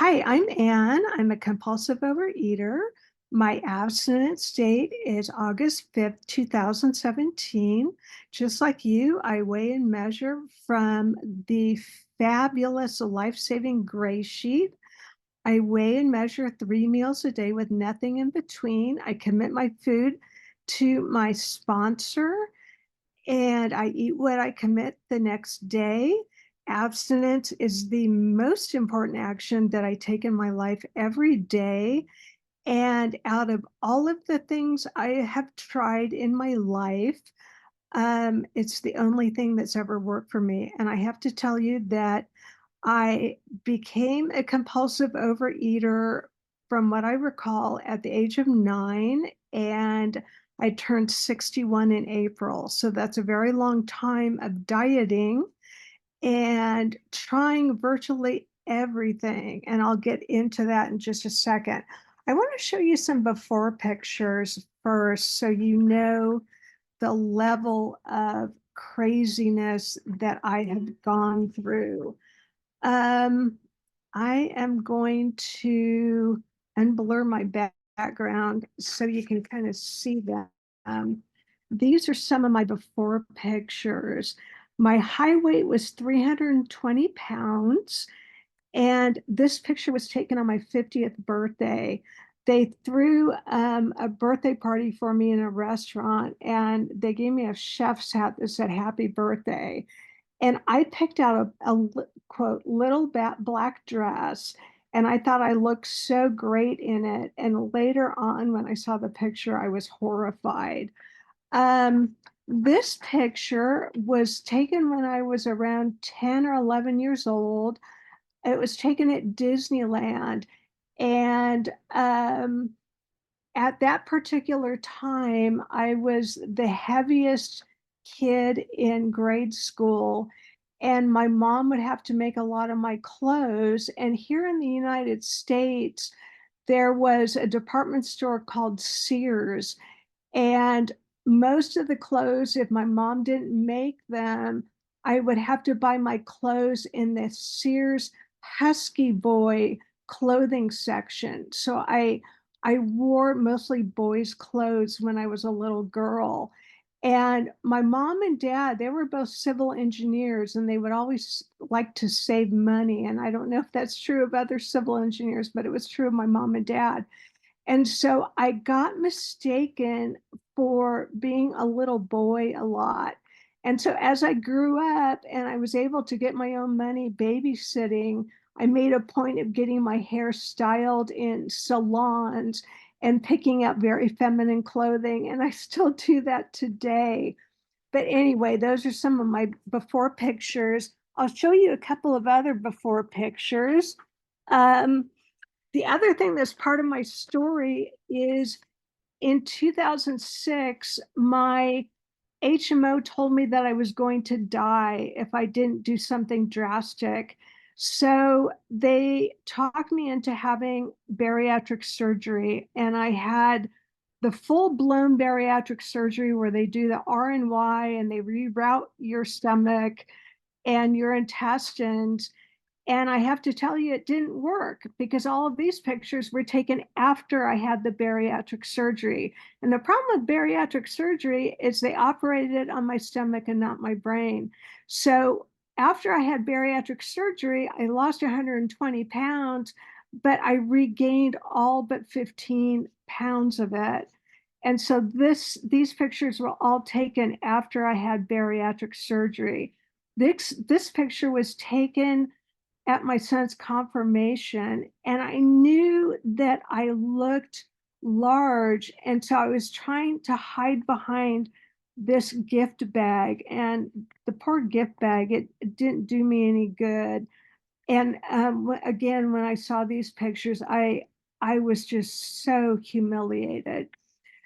Hi, I'm Anne. I'm a compulsive overeater. My abstinence date is August 5th, 2017. Just like you, I weigh and measure from the fabulous life-saving Gray Sheet. I weigh and measure 3 meals a day with nothing in between. I commit my food to my sponsor and I eat what I commit the next day. Abstinence is the most important action that I take in my life every day. And out of all of the things I have tried in my life, it's the only thing that's ever worked for me. And I have to tell you that I became a compulsive overeater from what I recall at the age of 9, and I turned 61 in April. So that's a very long time of dieting and trying virtually everything. And I'll get into that in just a second. I want to show you some before pictures first so you know the level of craziness that I have gone through. Um, I am going to unblur my background so you can kind of see that. These are some of my before pictures. My high weight was 320 pounds, and this picture was taken on my 50th birthday. They threw a birthday party for me in a restaurant, and they gave me a chef's hat that said happy birthday. And I picked out a quote, little black dress, and I thought I looked so great in it. And later on, when I saw the picture, I was horrified. Um, this picture was taken when I was around 10 or 11 years old. It was taken at Disneyland. And at that particular time, I was the heaviest kid in grade school, and my mom would have to make a lot of my clothes. And here in the United States, there was a department store called Sears, and most of the clothes, if my mom didn't make them, I would have to buy my clothes in the Sears Husky Boy clothing section. So I wore mostly boys' clothes when I was a little girl. And my mom and dad, they were both civil engineers, and they would always like to save money. And I don't know if that's true of other civil engineers, but it was true of my mom and dad. And so I got mistaken for being a little boy a lot. And so as I grew up and I was able to get my own money babysitting, I made a point of getting my hair styled in salons and picking up very feminine clothing. And I still do that today. But anyway, those are some of my before pictures. I'll show you a couple of other before pictures. Um, the other thing that's part of my story is in 2006, my HMO told me that I was going to die if I didn't do something drastic. So they talked me into having bariatric surgery, and I had the full-blown bariatric surgery where they do the RNY and they reroute your stomach and your intestines. And I have to tell you, it didn't work because all of these pictures were taken after I had the bariatric surgery. And the problem with bariatric surgery is they operated on my stomach and not my brain. So after I had bariatric surgery, I lost 120 pounds, but I regained all but 15 pounds of it. And so these pictures were all taken after I had bariatric surgery. This picture was taken at my son's confirmation, and I knew that I looked large, and so I was trying to hide behind this gift bag, and the poor gift bag, it didn't do me any good. And again, when I saw these pictures, I was just so humiliated.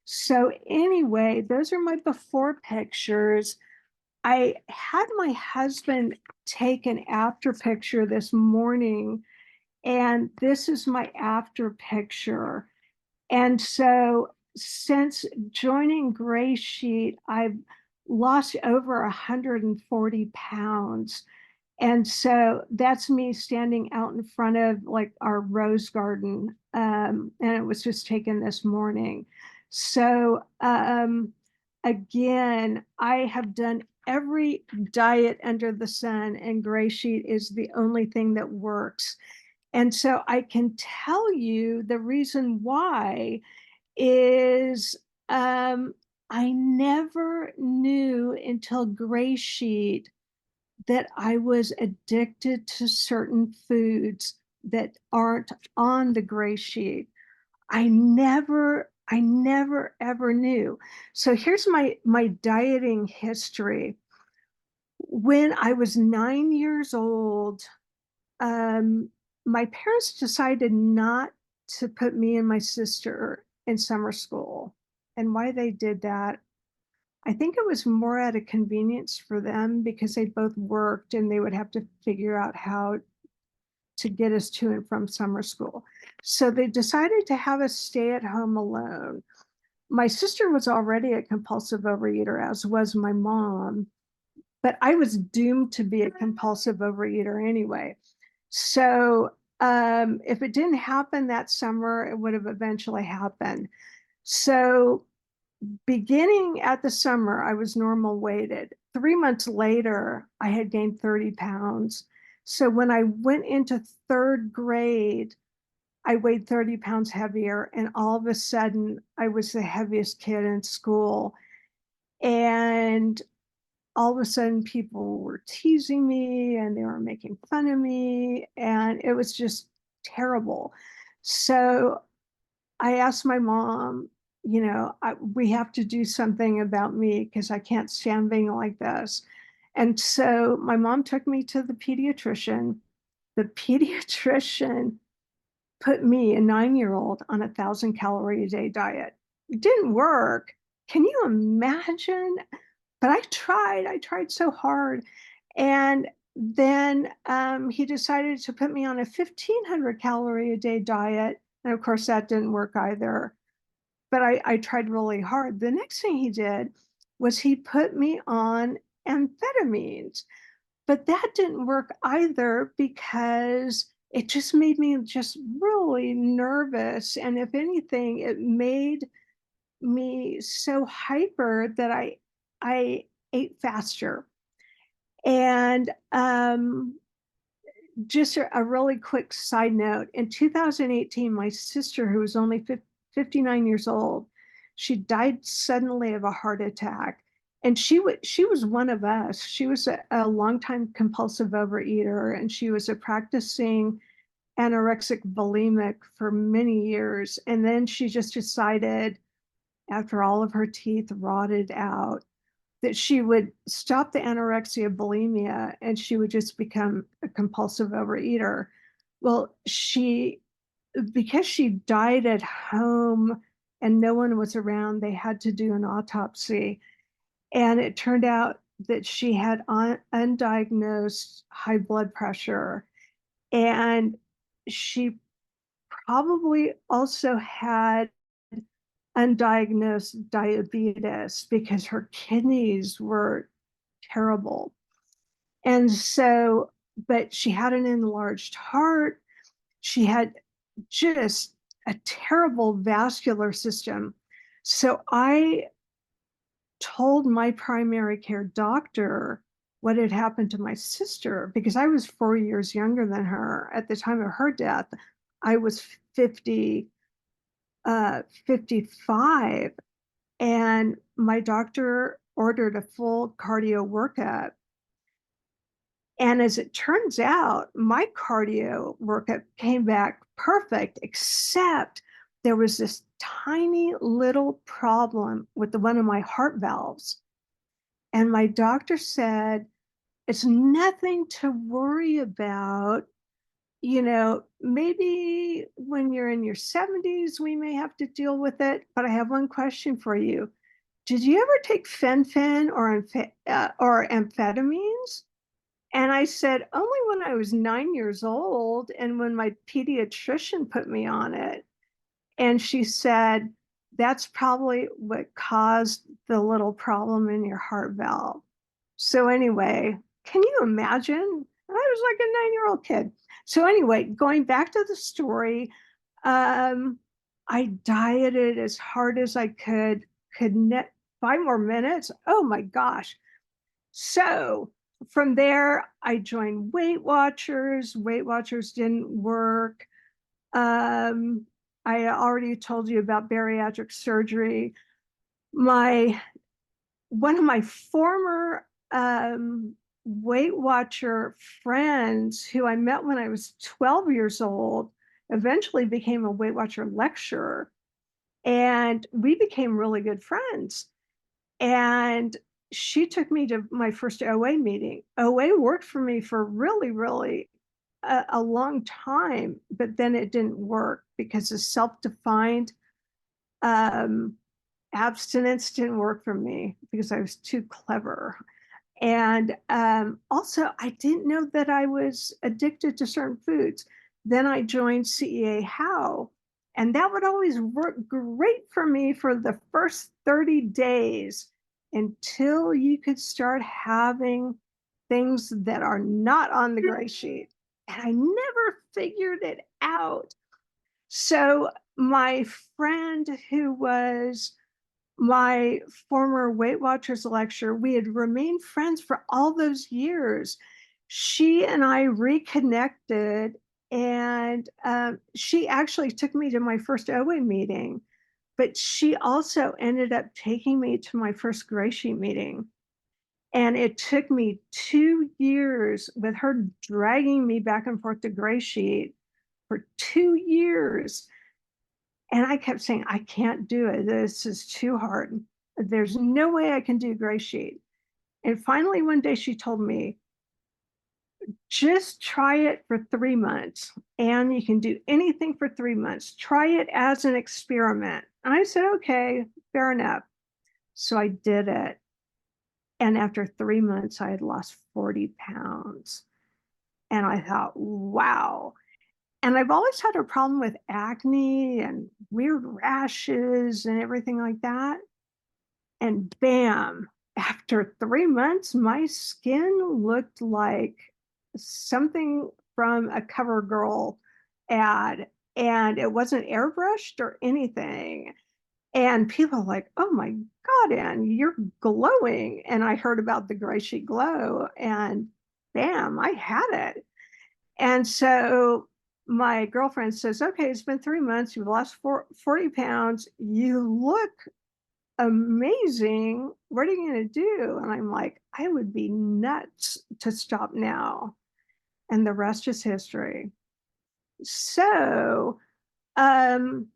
So anyway, those are my before pictures. I had my husband take an after picture this morning, and this is my after picture. And so since joining Gray Sheet, I've lost over 140 pounds. And so that's me standing out in front of like our rose garden. And it was just taken this morning. So again, I have done every diet under the sun, and Gray Sheet is the only thing that works. And so I can tell you the reason why is I never knew until Gray Sheet that I was addicted to certain foods that aren't on the Gray Sheet. I never ever knew. So here's my dieting history. When I was 9 years old, um, my parents decided not to put me and my sister in summer school. And why they did that, I think it was more out of convenience for them because they both worked and they would have to figure out how to get us to and from summer school. So they decided to have us stay at home alone. My sister was already a compulsive overeater, as was my mom, but I was doomed to be a compulsive overeater anyway. So if it didn't happen that summer, it would have eventually happened. So beginning at the summer, I was normal weighted. 3 months later, I had gained 30 pounds. So when I went into third grade, I weighed 30 pounds heavier, and all of a sudden, I was the heaviest kid in school. And all of a sudden, people were teasing me and they were making fun of me, and it was just terrible. So I asked my mom, we have to do something about me because I can't stand being like this. And so my mom took me to the pediatrician. The pediatrician put me, a 9 year old, on 1,000 calorie a day diet. It didn't work. Can you imagine? But I tried so hard. And then he decided to put me on a 1,500 calorie a day diet. And of course, that didn't work either, but I tried really hard. The next thing he did was he put me on amphetamines, but that didn't work either because it just made me just really nervous. And if anything, it made me so hyper that I ate faster. And just a really quick side note, in 2018, my sister, who was only 59 years old, she died suddenly of a heart attack. And she was one of us. She was a longtime compulsive overeater, and she was a practicing anorexic bulimic for many years. And then she just decided, after all of her teeth rotted out, that she would stop the anorexia bulimia and she would just become a compulsive overeater. Well, because she died at home and no one was around, they had to do an autopsy. And it turned out that she had undiagnosed high blood pressure. And she probably also had undiagnosed diabetes because her kidneys were terrible. And so, but she had an enlarged heart. She had just a terrible vascular system. So I told my primary care doctor what had happened to my sister because I was 4 years younger than her. At the time of her death, I was 55. And my doctor ordered a full cardio workup. And as it turns out, my cardio workup came back perfect, except there was this tiny little problem with one of my heart valves. And my doctor said, it's nothing to worry about. Maybe when you're in your 70s, we may have to deal with it. But I have one question for you. Did you ever take fen-phen or amphetamines? And I said, only when I was 9 years old and when my pediatrician put me on it. And she said, that's probably what caused the little problem in your heart valve. So, anyway, can you imagine? I was like a 9-year-old kid. So anyway, going back to the story, um, I dieted as hard as I could net 5 more minutes. Oh my gosh. So from there, I joined Weight Watchers. Weight Watchers didn't work. Um, I already told you about bariatric surgery. My One of my former Weight Watcher friends who I met when I was 12 years old eventually became a Weight Watcher lecturer. And we became really good friends. And she took me to my first OA meeting. OA worked for me for really, really a long time, but then it didn't work because the self-defined um, abstinence didn't work for me because I was too clever. And also, I didn't know that I was addicted to certain foods. Then I joined CEA How, and that would always work great for me for the first 30 days until you could start having things that are not on the gray sheet. And I never figured it out. So, my friend who was my former Weight Watchers lecturer, we had remained friends for all those years. She and I reconnected, and she actually took me to my first OA meeting, but she also ended up taking me to my first Gray Sheet meeting. And it took me 2 years with her dragging me back and forth to Gray Sheet for 2 years. And I kept saying, I can't do it. This is too hard. There's no way I can do Gray Sheet. And finally, one day she told me, just try it for 3 months. And you can do anything for 3 months. Try it as an experiment. And I said, okay, fair enough. So I did it. And after 3 months, I had lost 40 pounds. And I thought, wow. And I've always had a problem with acne and weird rashes and everything like that. And bam, after 3 months, my skin looked like something from a CoverGirl ad. And it wasn't airbrushed or anything. And people are like, oh my God, Ann, you're glowing. And I heard about the Gray Sheet Glow, and bam, I had it. And so my girlfriend says, okay, it's been 3 months. You've lost 40 pounds. You look amazing. What are you going to do? And I'm like, I would be nuts to stop now. And the rest is history. So, um,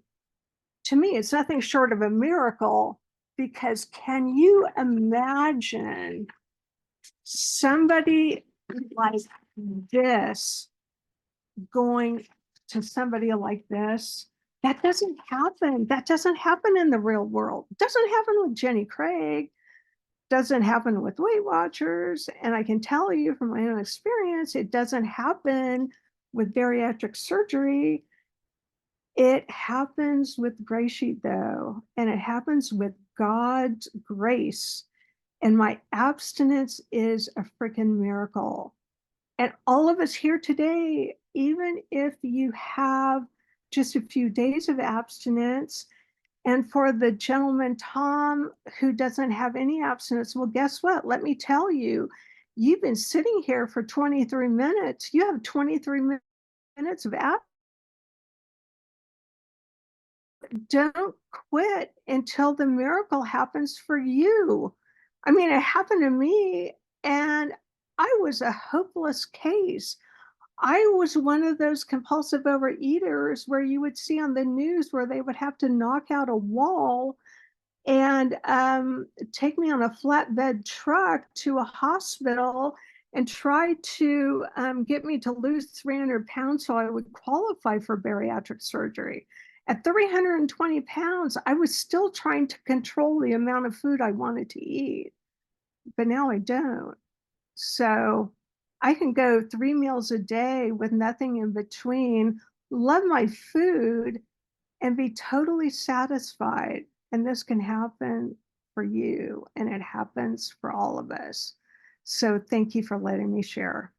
to me, it's nothing short of a miracle, because can you imagine somebody like this going to somebody like this? That doesn't happen. That doesn't happen in the real world. It doesn't happen with Jenny Craig. Doesn't happen with Weight Watchers. And I can tell you from my own experience, it doesn't happen with bariatric surgery. It happens with Gray Sheet, though, and it happens with God's grace. And my abstinence is a freaking miracle. And all of us here today, even if you have just a few days of abstinence, and for the gentleman, Tom, who doesn't have any abstinence, well, guess what? Let me tell you, you've been sitting here for 23 minutes. You have 23 minutes of abstinence. Don't quit until the miracle happens for you. I mean, it happened to me, and I was a hopeless case. I was one of those compulsive overeaters where you would see on the news where they would have to knock out a wall and take me on a flatbed truck to a hospital and try to get me to lose 300 pounds so I would qualify for bariatric surgery. At 320 pounds, I was still trying to control the amount of food I wanted to eat, but now I don't. So I can go 3 meals a day with nothing in between, love my food, and be totally satisfied. And this can happen for you, and it happens for all of us. So thank you for letting me share.